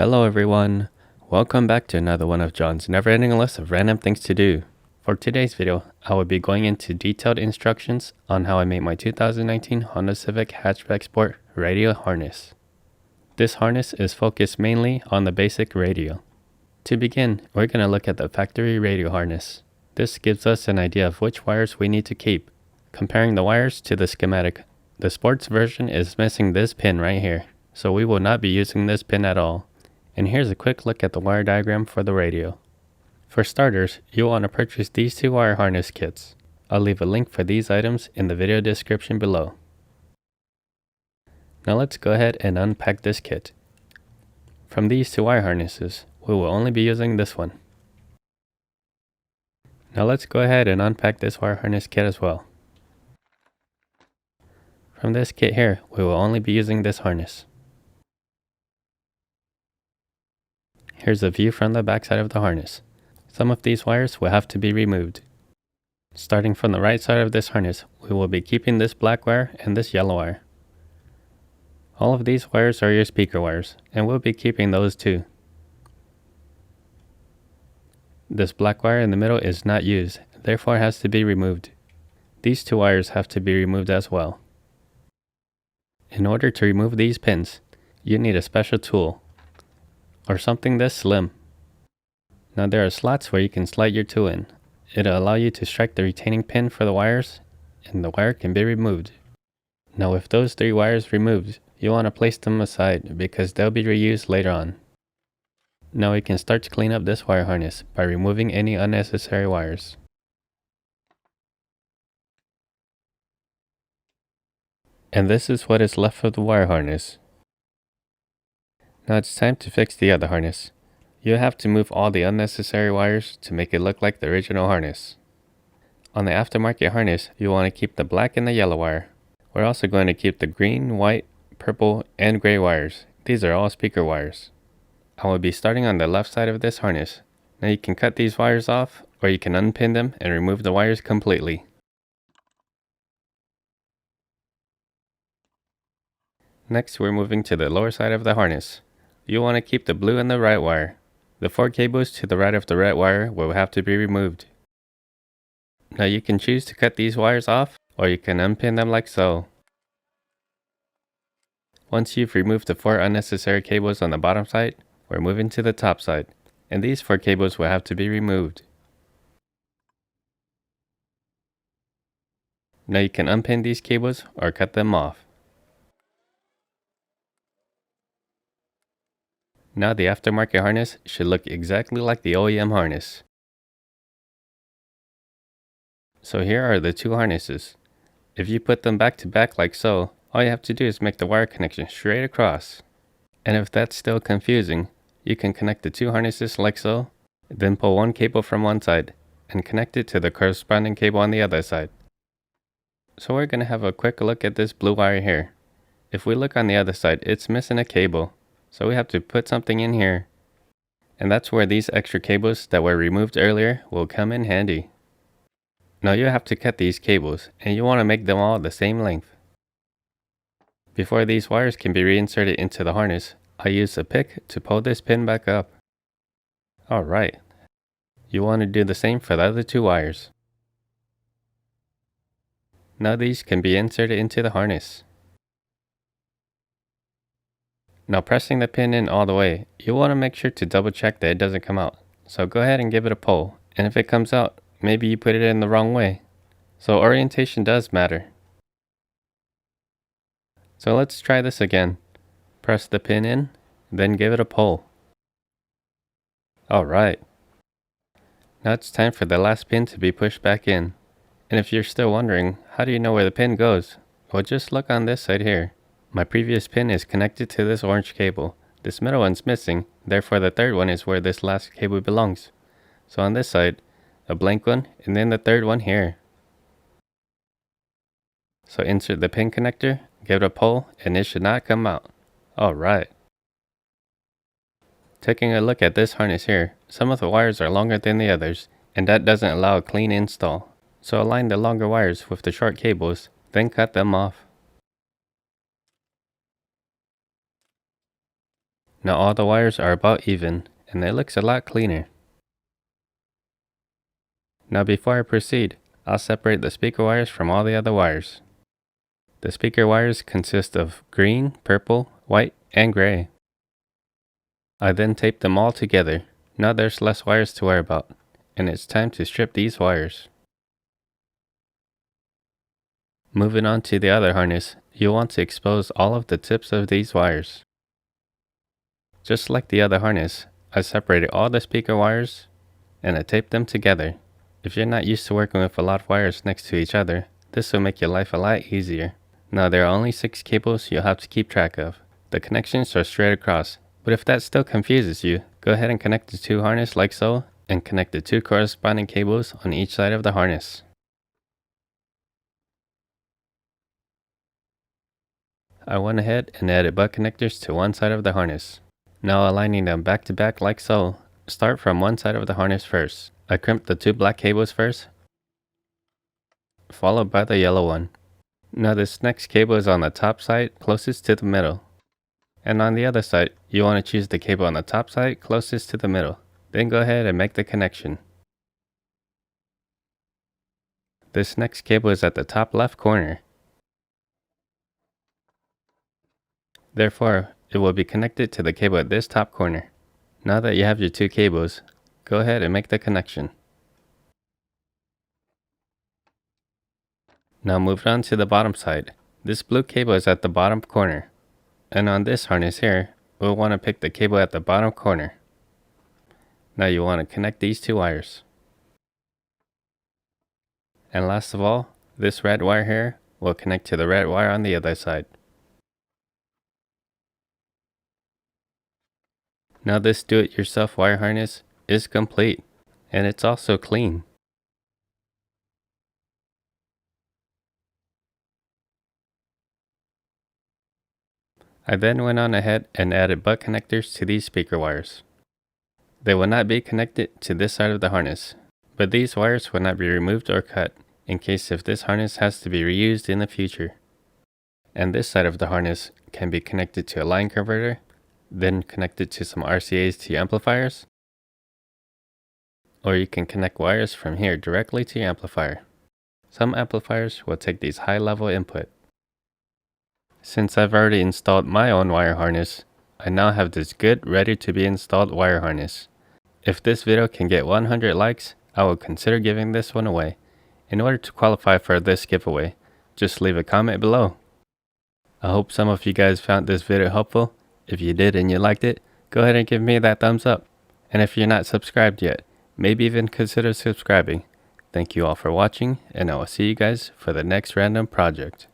Hello everyone, welcome back to another one of John's never-ending list of random things to do. For today's video, I will be going into detailed instructions on how I made my 2019 Honda Civic Hatchback Sport radio harness. This harness is focused mainly on the basic radio. To begin, we're going to look at the factory radio harness. This gives us an idea of which wires we need to keep. Comparing the wires to the schematic, the sports version is missing this pin right here, so we will not be using this pin at all. And here's a quick look at the wire diagram for the radio. For starters, you'll want to purchase these two wire harness kits. I'll leave a link for these items in the video description below. Now let's go ahead and unpack this kit. From these two wire harnesses, we will only be using this one. Now let's go ahead and unpack this wire harness kit as well. From this kit here, we will only be using this harness. Here's a view from the back side of the harness. Some of these wires will have to be removed. Starting from the right side of this harness, we will be keeping this black wire and this yellow wire. All of these wires are your speaker wires, and we'll be keeping those too. This black wire in the middle is not used, therefore has to be removed. These two wires have to be removed as well. In order to remove these pins, you need a special tool, or something this slim. Now there are slots where you can slide your tool in. It'll allow you to strike the retaining pin for the wires, and the wire can be removed. Now with those three wires removed, you want to place them aside because they'll be reused later on. Now we can start to clean up this wire harness by removing any unnecessary wires. And this is what is left of the wire harness. Now it's time to fix the other harness. You'll have to move all the unnecessary wires to make it look like the original harness. On the aftermarket harness, you want to keep the black and the yellow wire. We're also going to keep the green, white, purple, and gray wires. These are all speaker wires. I will be starting on the left side of this harness. Now you can cut these wires off, or you can unpin them and remove the wires completely. Next, we're moving to the lower side of the harness. You'll want to keep the blue and the right wire. The four cables to the right of the red wire will have to be removed. Now you can choose to cut these wires off, or you can unpin them like so. Once you've removed the four unnecessary cables on the bottom side, we're moving to the top side, and these four cables will have to be removed. Now you can unpin these cables or cut them off. Now the aftermarket harness should look exactly like the OEM harness. So here are the two harnesses. If you put them back to back like so, all you have to do is make the wire connection straight across. And if that's still confusing, you can connect the two harnesses like so, then pull one cable from one side and connect it to the corresponding cable on the other side. So we're going to have a quick look at this blue wire here. If we look on the other side, it's missing a cable. So we have to put something in here. And that's where these extra cables that were removed earlier will come in handy. Now you have to cut these cables, and you want to make them all the same length. Before these wires can be reinserted into the harness, I use a pick to pull this pin back up. Alright. You want to do the same for the other two wires. Now these can be inserted into the harness. Now pressing the pin in all the way, you want to make sure to double check that it doesn't come out. So go ahead and give it a pull, and if it comes out, maybe you put it in the wrong way. So orientation does matter. So let's try this again. Press the pin in, then give it a pull. Alright. Now it's time for the last pin to be pushed back in. And if you're still wondering, how do you know where the pin goes? Well, just look on this side here. My previous pin is connected to this orange cable. This middle one's missing, therefore the third one is where this last cable belongs. So on this side, a blank one, and then the third one here. So insert the pin connector, give it a pull, and it should not come out. Alright. Taking a look at this harness here, some of the wires are longer than the others, and that doesn't allow a clean install. So align the longer wires with the short cables, then cut them off. Now all the wires are about even, and it looks a lot cleaner. Now before I proceed, I'll separate the speaker wires from all the other wires. The speaker wires consist of green, purple, white, and gray. I then tape them all together. Now there's less wires to worry about, and it's time to strip these wires. Moving on to the other harness, you'll want to expose all of the tips of these wires. Just like the other harness, I separated all the speaker wires and I taped them together. If you're not used to working with a lot of wires next to each other, this will make your life a lot easier. Now there are only 6 cables you'll have to keep track of. The connections are straight across, but if that still confuses you, go ahead and connect the 2 harness like so, and connect the 2 corresponding cables on each side of the harness. I went ahead and added butt connectors to one side of the harness. Now aligning them back to back like so. Start from one side of the harness first. I crimped the 2 black cables first, followed by the yellow one. Now this next cable is on the top side closest to the middle. And on the other side, you want to choose the cable on the top side closest to the middle. Then go ahead and make the connection. This next cable is at the top left corner. Therefore, it will be connected to the cable at this top corner. Now that you have your 2 cables, go ahead and make the connection. Now move on to the bottom side. This blue cable is at the bottom corner. And on this harness here, we'll want to pick the cable at the bottom corner. Now you want to connect these 2 wires. And last of all, this red wire here will connect to the red wire on the other side. Now this do-it-yourself wire harness is complete, and it's also clean. I then went on ahead and added butt connectors to these speaker wires. They will not be connected to this side of the harness, but these wires will not be removed or cut in case if this harness has to be reused in the future. And this side of the harness can be connected to a line converter, then connected to some RCAs to your amplifiers, or you can connect wires from here directly to your amplifier. Some amplifiers will take these high-level input. Since I've already installed my own wire harness, I now have this good ready to be installed wire harness. If this video can get 100 likes, I will consider giving this one away. In order to qualify for this giveaway, just leave a comment below. I hope some of you guys found this video helpful. If you did and you liked it, go ahead and give me that thumbs up. And if you're not subscribed yet, maybe even consider subscribing. Thank you all for watching, and I will see you guys for the next random project.